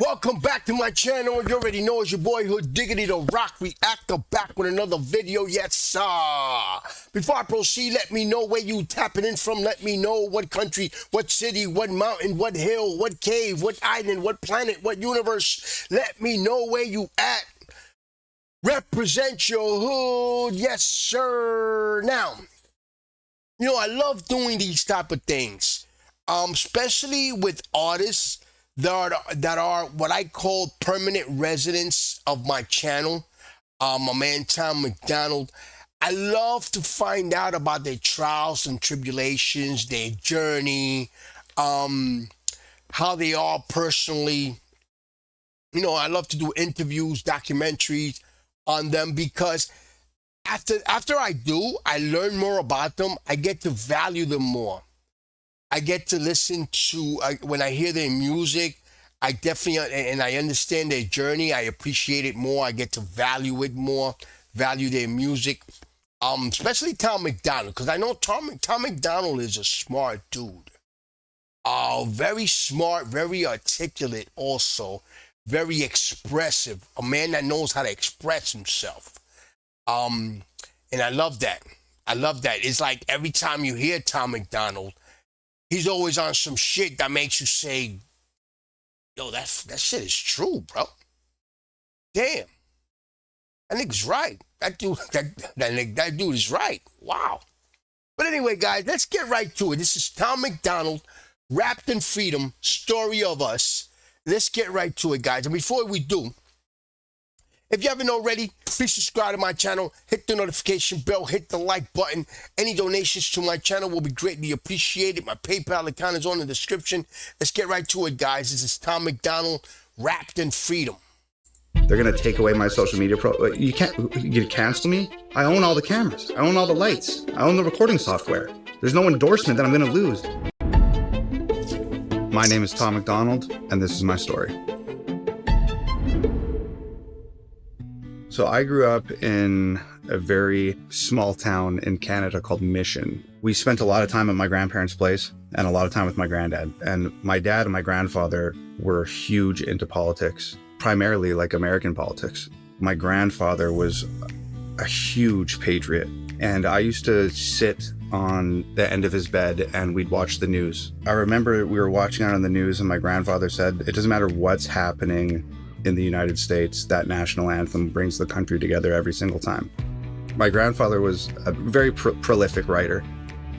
Welcome back to my channel. You already know it's your boy Hood Diggity the Rock Reactor back with another video. Yes, sir. Before I proceed, let me know where you tapping in from. Let me know what country, what city, what mountain, what hill, what cave, what island, what planet, what universe. Let me know where you at. Represent your hood. Yes, sir. Now, I love doing these type of things, especially with artists that are what I call permanent residents of my channel. My man Tom MacDonald. I love to find out about their trials and tribulations, their journey, how they are personally. I love to do interviews, documentaries on them because after I do, I learn more about them. I get to value them more. I get to listen to when I hear their music. I definitely and I understand their journey. I appreciate it more. I get to value it more, value their music. Especially Tom MacDonald, because I know Tom MacDonald is a smart dude. Very smart, very articulate, also very expressive. A man that knows how to express himself. And I love that. I love that. It's like every time you hear Tom MacDonald, he's always on some shit that makes you say, yo, that shit is true, bro. Damn. That nigga's right. That dude is right. Wow. But anyway, guys, let's get right to it. This is Tom MacDonald, Wrapped in Freedom, Story of Us. Let's get right to it, guys. And before we do, if you haven't already, please subscribe to my channel, hit the notification bell, hit the like button. Any donations to my channel will be greatly appreciated. My PayPal account is on the description. Let's get right to it, guys. This is Tom MacDonald, Wrapped in Freedom. They're gonna take away my social media You can cancel me? I own all the cameras. I own all the lights. I own the recording software. There's no endorsement that I'm gonna lose. My name is Tom MacDonald, and this is my story. So I grew up in a very small town in Canada called Mission. We spent a lot of time at my grandparents' place and a lot of time with my granddad. And my dad and my grandfather were huge into politics, primarily like American politics. My grandfather was a huge patriot. And I used to sit on the end of his bed and we'd watch the news. I remember we were watching it on the news and my grandfather said, it doesn't matter what's happening in the United States, that national anthem brings the country together every single time. My grandfather was a very prolific writer,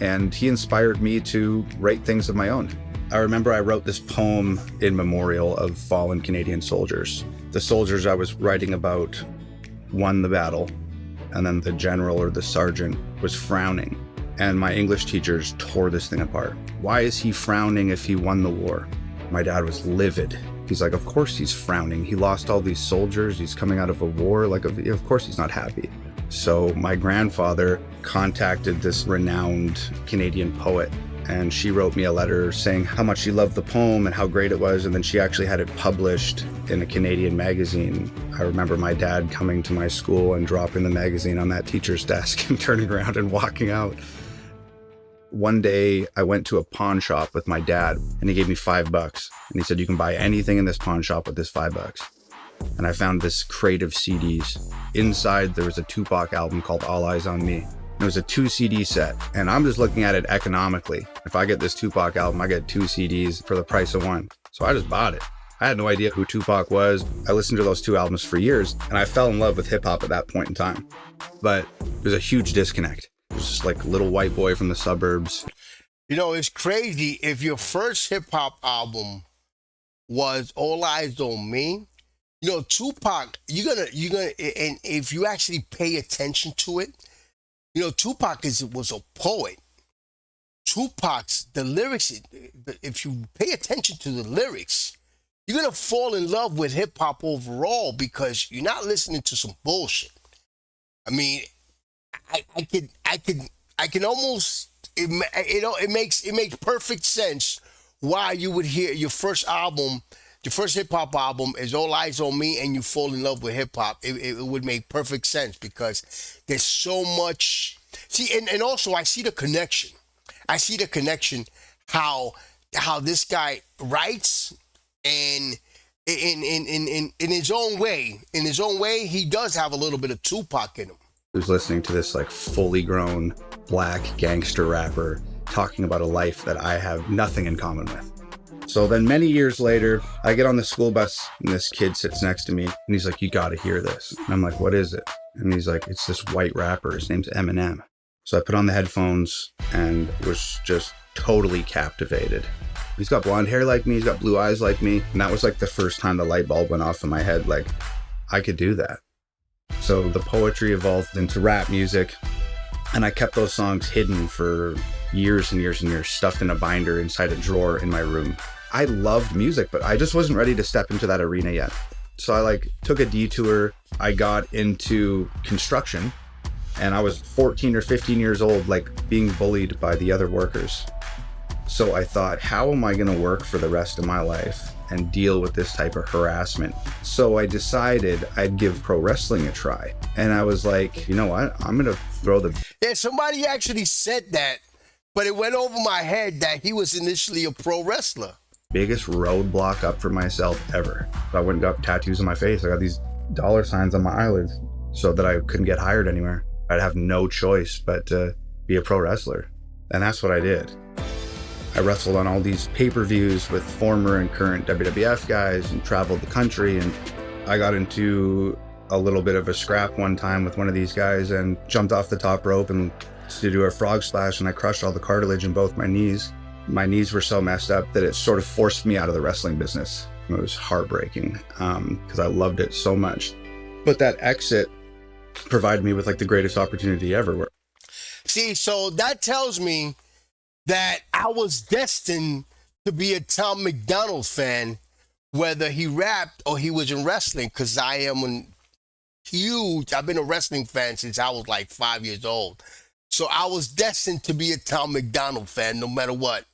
and he inspired me to write things of my own. I remember I wrote this poem in memorial of fallen Canadian soldiers. The soldiers I was writing about won the battle, and then the general or the sergeant was frowning, and my English teachers tore this thing apart. Why is he frowning if he won the war? My dad was livid. He's like, of course he's frowning. He lost all these soldiers. He's coming out of a war. Like, of course he's not happy. So my grandfather contacted this renowned Canadian poet, and she wrote me a letter saying how much she loved the poem and how great it was. And then she actually had it published in a Canadian magazine. I remember my dad coming to my school and dropping the magazine on that teacher's desk and turning around and walking out. One day I went to a pawn shop with my dad and he gave me $5 and he said, you can buy anything in this pawn shop with this $5. And I found this crate of CDs. Inside there was a Tupac album called All Eyes on Me. It was a 2 CD set and I'm just looking at it economically. If I get this Tupac album, I get 2 CDs for the price of one. So I just bought it. I had no idea who Tupac was. I listened to those 2 albums for years and I fell in love with hip hop at that point in time. But there's a huge disconnect. It was just like a little white boy from the suburbs. It's crazy. If your first hip hop album was All Eyes on Me, Tupac, you're gonna, and if you actually pay attention to it, Tupac was a poet. The lyrics, if you pay attention to the lyrics, you're gonna fall in love with hip hop overall because you're not listening to some bullshit. I mean, I can almost, it makes perfect sense why you would hear your first hip hop album is All Eyes on Me and you fall in love with hip hop. It would make perfect sense because there's so much. See, and also I see the connection. How this guy writes and in his own way. In his own way, he does have a little bit of Tupac in him. Who's listening to this like fully grown black gangster rapper talking about a life that I have nothing in common with. So then many years later, I get on the school bus and this kid sits next to me and he's like, you got to hear this. And I'm like, what is it? And he's like, it's this white rapper. His name's Eminem. So I put on the headphones and was just totally captivated. He's got blonde hair like me. He's got blue eyes like me. And that was like the first time the light bulb went off in my head. Like, I could do that. So the poetry evolved into rap music. And I kept those songs hidden for years and years and years, stuffed in a binder inside a drawer in my room. I loved music, but I just wasn't ready to step into that arena yet. So I like took a detour. I got into construction and I was 14 or 15 years old, like being bullied by the other workers. So I thought, how am I going to work for the rest of my life and deal with this type of harassment? So I decided I'd give pro wrestling a try. And I was like, you know what? I'm going to throw the... Yeah, somebody actually said that, but it went over my head that he was initially a pro wrestler. biggest roadblock up for myself ever. I went and got tattoos on my face. I got these dollar signs on my eyelids so that I couldn't get hired anywhere. I'd have no choice but to be a pro wrestler. And that's what I did. I wrestled on all these pay-per-views with former and current WWF guys and traveled the country. And I got into a little bit of a scrap one time with one of these guys and jumped off the top rope and to do a frog splash, and I crushed all the cartilage in both my knees. My knees were so messed up that it sort of forced me out of the wrestling business. It was heartbreaking because I loved it so much. But that exit provided me with like the greatest opportunity ever. See, so that tells me that I was destined to be a Tom MacDonald fan, whether he rapped or he was in wrestling, because I am I've been a wrestling fan since I was like 5 years old. So I was destined to be a Tom MacDonald fan no matter what.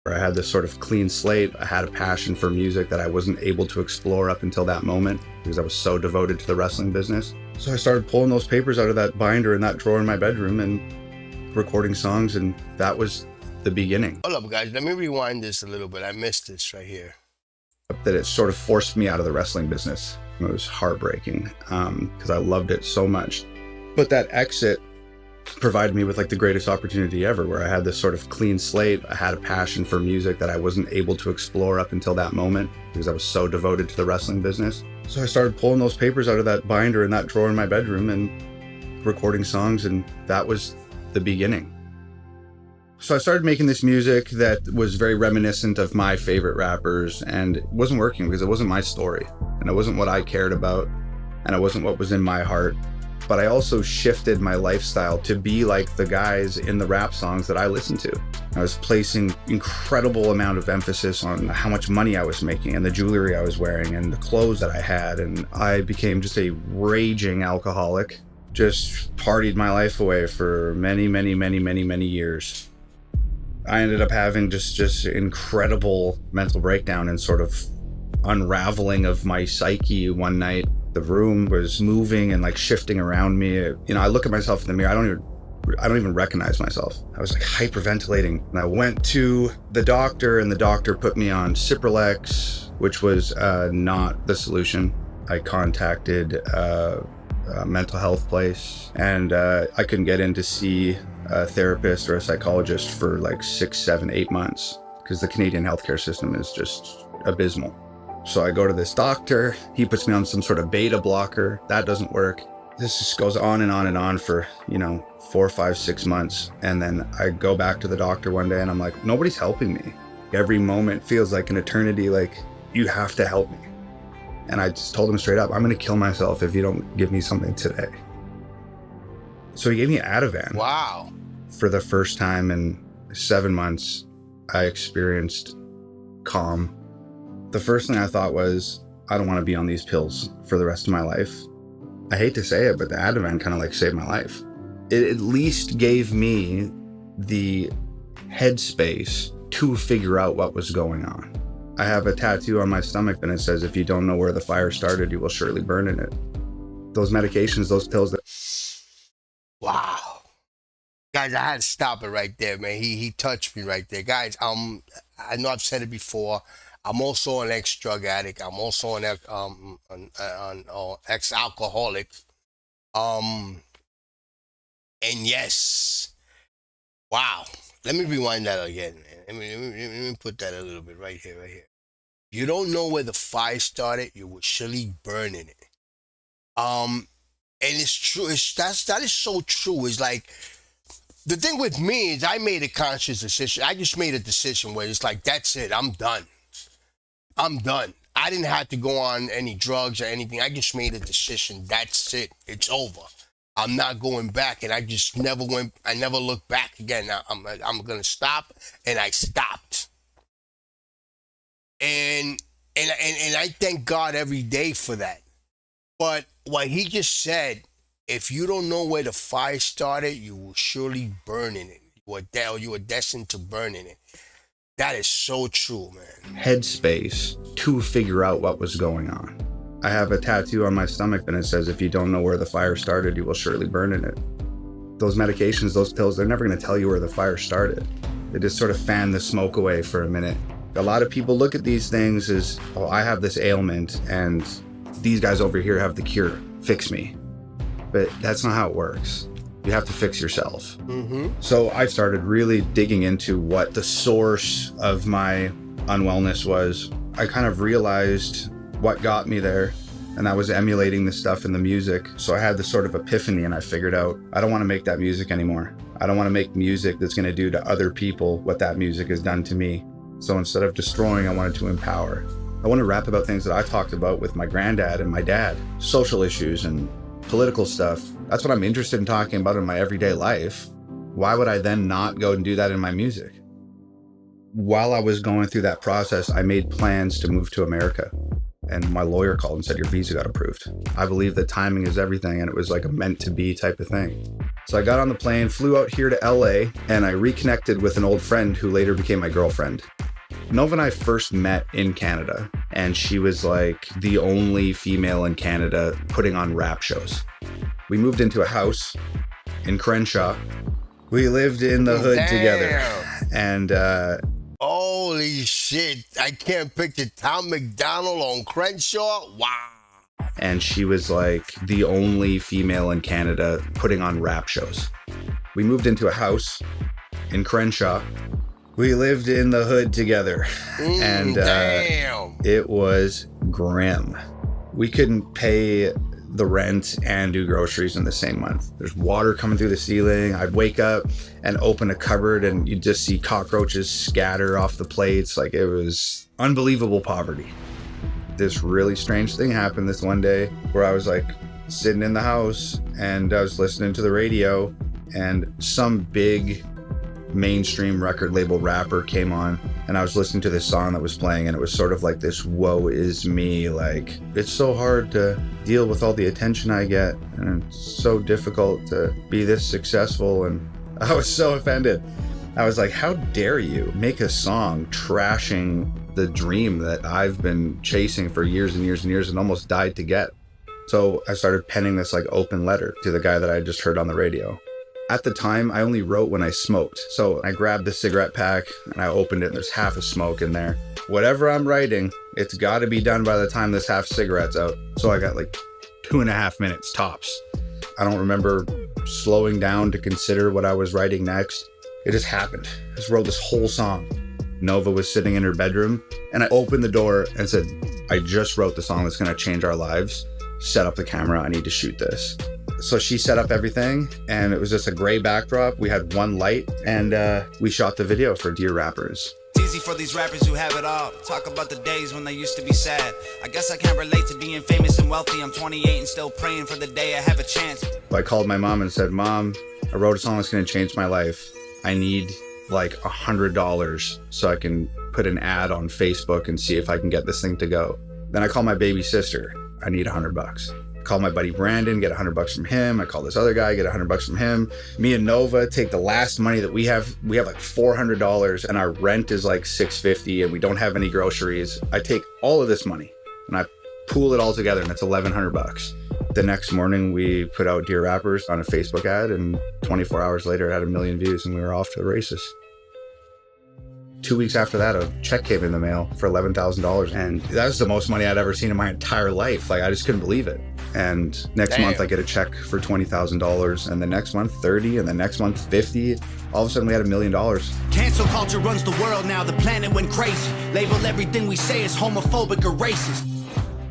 I had this sort of clean slate. I had a passion for music that I wasn't able to explore up until that moment because I was so devoted to the wrestling business. So I started pulling those papers out of that binder in that drawer in my bedroom and recording songs, and that was the beginning. Hold up, guys. Let me rewind this a little bit. I missed this right here. That it sort of forced me out of the wrestling business. It was heartbreaking because I loved it so much. But that exit provided me with like the greatest opportunity ever, where I had this sort of clean slate. I had a passion for music that I wasn't able to explore up until that moment because I was so devoted to the wrestling business. So I started pulling those papers out of that binder in that drawer in my bedroom and recording songs, and that was the beginning. So I started making this music that was very reminiscent of my favorite rappers, and it wasn't working because it wasn't my story, and it wasn't what I cared about, and it wasn't what was in my heart. But I also shifted my lifestyle to be like the guys in the rap songs that I listened to. I was placing incredible amount of emphasis on how much money I was making and the jewelry I was wearing and the clothes that I had. And I became just a raging alcoholic, just partied my life away for many years. I ended up having just incredible mental breakdown and sort of unraveling of my psyche one night. The room was moving and like shifting around me. You know, I look at myself in the mirror, I don't even recognize myself. I was like hyperventilating, and I went to the doctor, and the doctor put me on Cipralex, which was not the solution. I contacted a mental health place, and I couldn't get in to see a therapist or a psychologist for like 6, 7, 8 months because the Canadian healthcare system is just abysmal. So I go to this doctor, he puts me on some sort of beta blocker, that doesn't work. This just goes on and on and on for, 4, 5, 6 months. And then I go back to the doctor one day and I'm like, nobody's helping me. Every moment feels like an eternity, like you have to help me. And I just told him straight up, I'm gonna kill myself if you don't give me something today. So he gave me Ativan. Wow. For the first time in 7 months, I experienced calm. The first thing I thought was, I don't want to be on these pills for the rest of my life. I hate to say it, but the Ativan kind of like saved my life. It at least gave me the headspace to figure out what was going on. I have a tattoo on my stomach and it says, if you don't know where the fire started, you will surely burn in it. Those medications, those pills that... Wow. Guys, I had to stop it right there, man. He touched me right there. Guys, I know I've said it before. I'm also an ex-drug addict. I'm also an ex-alcoholic. Um, and yes, wow. Let me rewind that again. Let me put that a little bit right here, right here. You don't know where the fire started. You will surely burn in it. Um, and it's true. That is so true. It's like the thing with me is I made a conscious decision. I just made a decision where it's like that's it. I'm done. I'm done. I didn't have to go on any drugs or anything. I just made a decision. That's it. It's over. I'm not going back, and I just never went. I never looked back again. I'm gonna stop, and I stopped. And and I thank God every day for that. But what he just said, if you don't know where the fire started, you will surely burn in it. You are destined to burn in it. That is so true, man. Headspace to figure out what was going on. I have a tattoo on my stomach and it says, if you don't know where the fire started, you will surely burn in it. Those medications, those pills, they're never going to tell you where the fire started. They just sort of fan the smoke away for a minute. A lot of people look at these things as, oh, I have this ailment and these guys over here have the cure. Fix me. But that's not how it works. You have to fix yourself. Mm-hmm. So I started really digging into what the source of my unwellness was. I kind of realized what got me there, and I was emulating the stuff in the music. So I had this sort of epiphany, and I figured out, I don't want to make that music anymore. I don't want to make music that's going to do to other people what that music has done to me. So instead of destroying, I wanted to empower. I want to rap about things that I talked about with my granddad and my dad, social issues and political stuff. That's what I'm interested in talking about in my everyday life. Why would I then not go and do that in my music? While I was going through that process, I made plans to move to America. And my lawyer called and said, your visa got approved. I believe that timing is everything, and it was like a meant to be type of thing. So I got on the plane, flew out here to LA, and I reconnected with an old friend who later became my girlfriend. Nova and I first met in Canada, and she was like the only female in Canada putting on rap shows. We moved into a house in Crenshaw. We lived in the hood together. And holy shit, I can't picture Tom MacDonald on Crenshaw. Wow. And she was like the only female in Canada putting on rap shows. We moved into a house in Crenshaw. We lived in the hood together, and it was grim. We couldn't pay the rent and do groceries in the same month. There's water coming through the ceiling. I'd wake up and open a cupboard and you'd just see cockroaches scatter off the plates. Like, it was unbelievable poverty. This really strange thing happened this one day where I was like sitting in the house and I was listening to the radio, and some big mainstream record label rapper came on, and I was listening to this song that was playing, and it was sort of like this woe is me, like, it's so hard to deal with all the attention I get, and it's so difficult to be this successful. And I was so offended. I was like, how dare you make a song trashing the dream that I've been chasing for years and years and years and almost died to get. So I started penning this like open letter to the guy that I just heard on the radio. At the time, I only wrote when I smoked. So I grabbed the cigarette pack and I opened it, and there's half a smoke in there. Whatever I'm writing, it's got to be done by the time this half cigarette's out. So I got like 2.5 minutes tops. I don't remember slowing down to consider what I was writing next. It just happened. I just wrote this whole song. Nova was sitting in her bedroom, and I opened the door and said, I just wrote the song that's going to change our lives. Set up the camera. I need to shoot this. So she set up everything, and it was just a gray backdrop. We had one light, and we shot the video for Dear Rappers. It's easy for these rappers who have it all. Talk about the days when they used to be sad. I guess I can't relate to being famous and wealthy. I'm 28 and still praying for the day I have a chance. I called my mom and said, Mom, I wrote a song that's going to change my life. I need like $100 so I can put an ad on Facebook and see if I can get this thing to go. Then I called my baby sister. I need $100. Call my buddy Brandon, get $100 from him. I call this other guy, get $100 from him. Me and Nova take the last money that we have. We have like $400, and our rent is like $650, and we don't have any groceries. I take all of this money and I pool it all together, and it's $1,100. The next morning, we put out Dear Rappers on a Facebook ad, and 24 hours later, it had 1 million views, and we were off to the races. 2 weeks after that, a check came in the mail for $11,000. And that's the most money I'd ever seen in my entire life. Like, I just couldn't believe it. And next month I get a check for $20,000, and the next month 30, and the next month 50. All of a sudden we had $1 million. Cancel culture runs the world now, the planet went crazy. Label everything we say as homophobic or racist.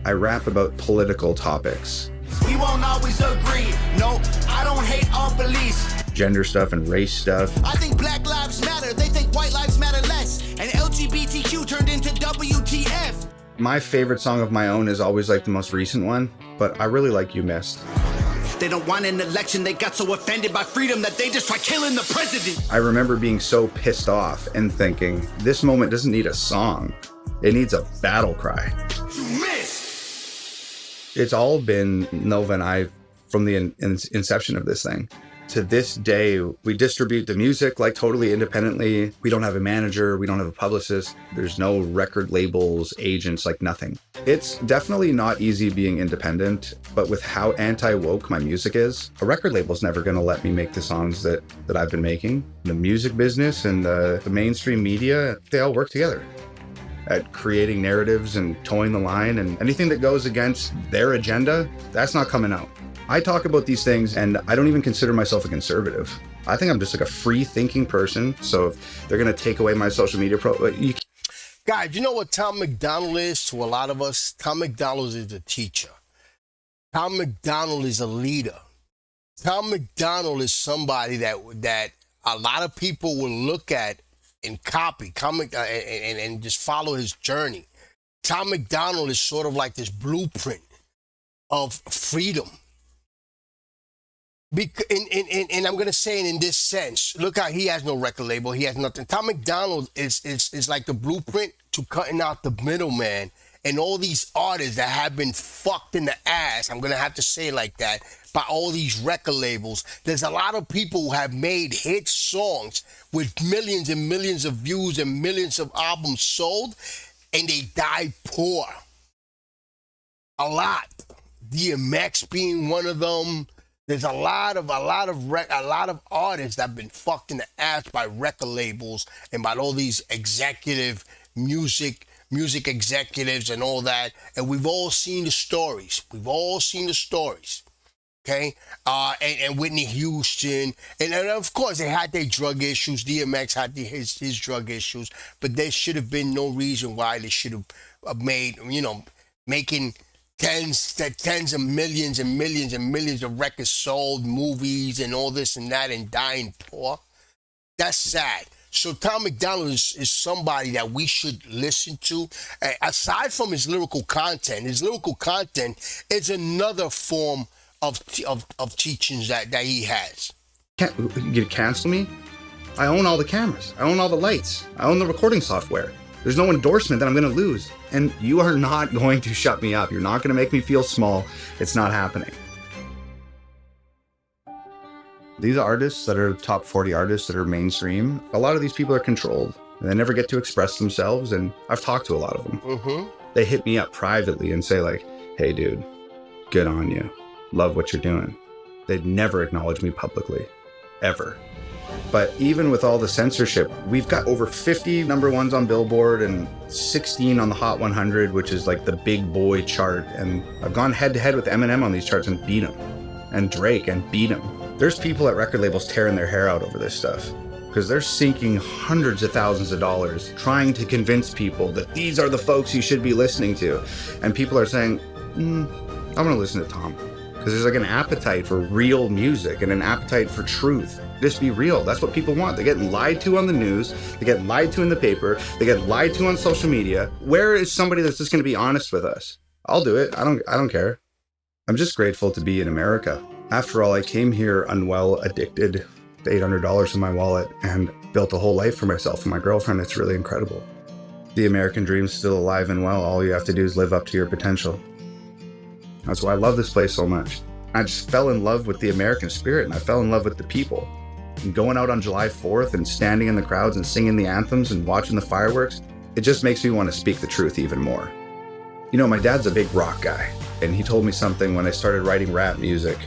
I rap about political topics. We won't always agree. No, I don't hate all police. Gender stuff and race stuff. I think Black Lives Matter, they think white lives matter less. And LGBTQ turned into WTF. My favorite song of my own is always like the most recent one, but I really like You Missed. They don't want an election, they got so offended by freedom that they just try killing the president. I remember being so pissed off and thinking, this moment doesn't need a song. It needs a battle cry. You missed! It's all been Nova and I from the inception of this thing. To this day, we distribute the music like totally independently. We don't have a manager. We don't have a publicist. There's no record labels, agents, like nothing. It's definitely not easy being independent, but with how anti-woke my music is, a record label's never going to let me make the songs that I've been making. The music business and the mainstream media, they all work together at creating narratives and towing the line, and anything that goes against their agenda, that's not coming out. I talk about these things, and I don't even consider myself a conservative. I think I'm just like a free-thinking person. So if they're going to take away my social media Guys, you know what Tom MacDonald is to a lot of us? Tom MacDonald is a teacher. Tom MacDonald is a leader. Tom MacDonald is somebody that a lot of people will look at and copy, and just follow his journey. Tom MacDonald is sort of like this blueprint of freedom. And I'm going to say it in this sense. Look how he has no record label. He has nothing. Tom MacDonald is like the blueprint to cutting out the middleman and all these artists that have been fucked in the ass. I'm going to have to say it like that, by all these record labels. There's a lot of people who have made hit songs with millions and millions of views and millions of albums sold, and they died poor. A lot. DMX being one of them. There's a lot of artists that have been fucked in the ass by record labels and by all these executive music executives and all that. And we've all seen the stories. Okay? And Whitney Houston. And of course, they had their drug issues. DMX had his drug issues. But there should have been no reason why they should have made, making tens of millions and millions and millions of records sold, movies and all this and that, and dying poor. That's sad. So Tom MacDonald is somebody that we should listen to. Aside from his lyrical content is another form of teachings that he has. You cancel me? I own all the cameras. I own all the lights. I own the recording software. There's no endorsement that I'm going to lose. And you are not going to shut me up. You're not going to make me feel small. It's not happening. These artists that are top 40 artists that are mainstream, a lot of these people are controlled. And they never get to express themselves. And I've talked to a lot of them. Mm-hmm. They hit me up privately and say like, hey, dude, good on you. Love what you're doing. They'd never acknowledge me publicly, ever. But even with all the censorship, we've got over 50 number ones on Billboard and 16 on the Hot 100, which is like the big boy chart. And I've gone head to head with Eminem on these charts and beat him, and Drake and beat him. There's people at record labels tearing their hair out over this stuff because they're sinking hundreds of thousands of dollars trying to convince people that these are the folks you should be listening to. And people are saying, I'm going to listen to Tom. Because there's like an appetite for real music and an appetite for truth. Just be real. That's what people want. They're getting lied to on the news. They get lied to in the paper. They get lied to on social media. Where is somebody that's just going to be honest with us? I'll do it. I don't care. I'm just grateful to be in America. After all, I came here unwell, addicted, $800 in my wallet, and built a whole life for myself and my girlfriend. It's really incredible. The American dream's still alive and well. All you have to do is live up to your potential. That's why I love this place so much. I just fell in love with the American spirit, and I fell in love with the people. And going out on July 4th and standing in the crowds and singing the anthems and watching the fireworks, it just makes me want to speak the truth even more. My dad's a big rock guy, and he told me something when I started writing rap music.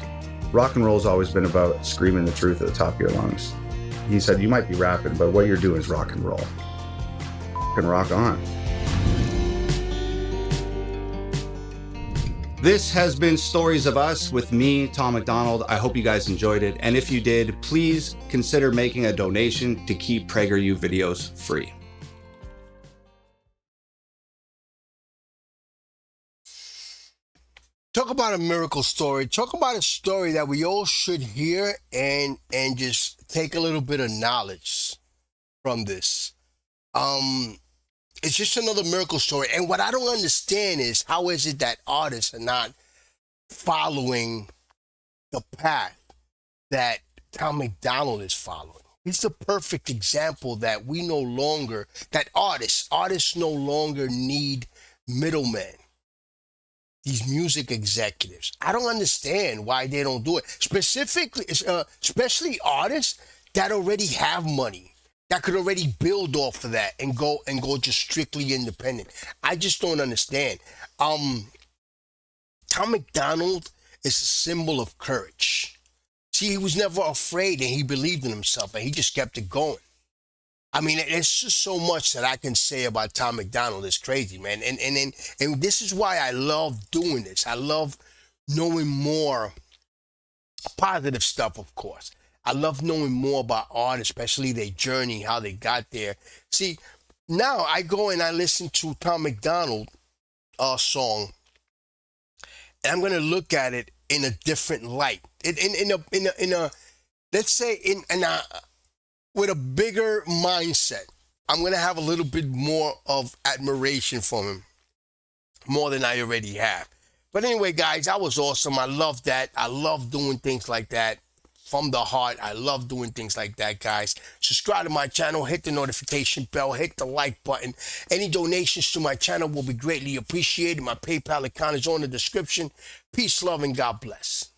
Rock and roll's always been about screaming the truth at the top of your lungs. He said, you might be rapping, but what you're doing is rock and roll. Can rock on. This has been Stories of Us with me, Tom MacDonald. I hope you guys enjoyed it. And if you did, please consider making a donation to keep PragerU videos free. Talk about a miracle story. Talk about a story that we all should hear and just take a little bit of knowledge from this. It's just another miracle story. And what I don't understand is how is it that artists are not following the path that Tom MacDonald is following? He's the perfect example that we no longer, that artists no longer need middlemen. These music executives. I don't understand why they don't do it. Especially artists that already have money, that could already build off of that and go just strictly independent. I just don't understand. Tom MacDonald is a symbol of courage. See, he was never afraid and he believed in himself and he just kept it going. I mean, there's just so much that I can say about Tom MacDonald. It's crazy, man. And this is why I love doing this. I love knowing more positive stuff, of course. I love knowing more about art, especially their journey, how they got there. See, now I go and I listen to Tom MacDonald song, and I'm gonna look at it in a different light. In a let's say with a bigger mindset. I'm gonna have a little bit more of admiration for him, more than I already have. But anyway, guys, that was awesome. I love that. I love doing things like that. From the heart, I love doing things like that, guys. Subscribe to my channel, hit the notification bell, hit the like button. Any donations to my channel will be greatly appreciated. My PayPal account is on the description. Peace, love, and God bless.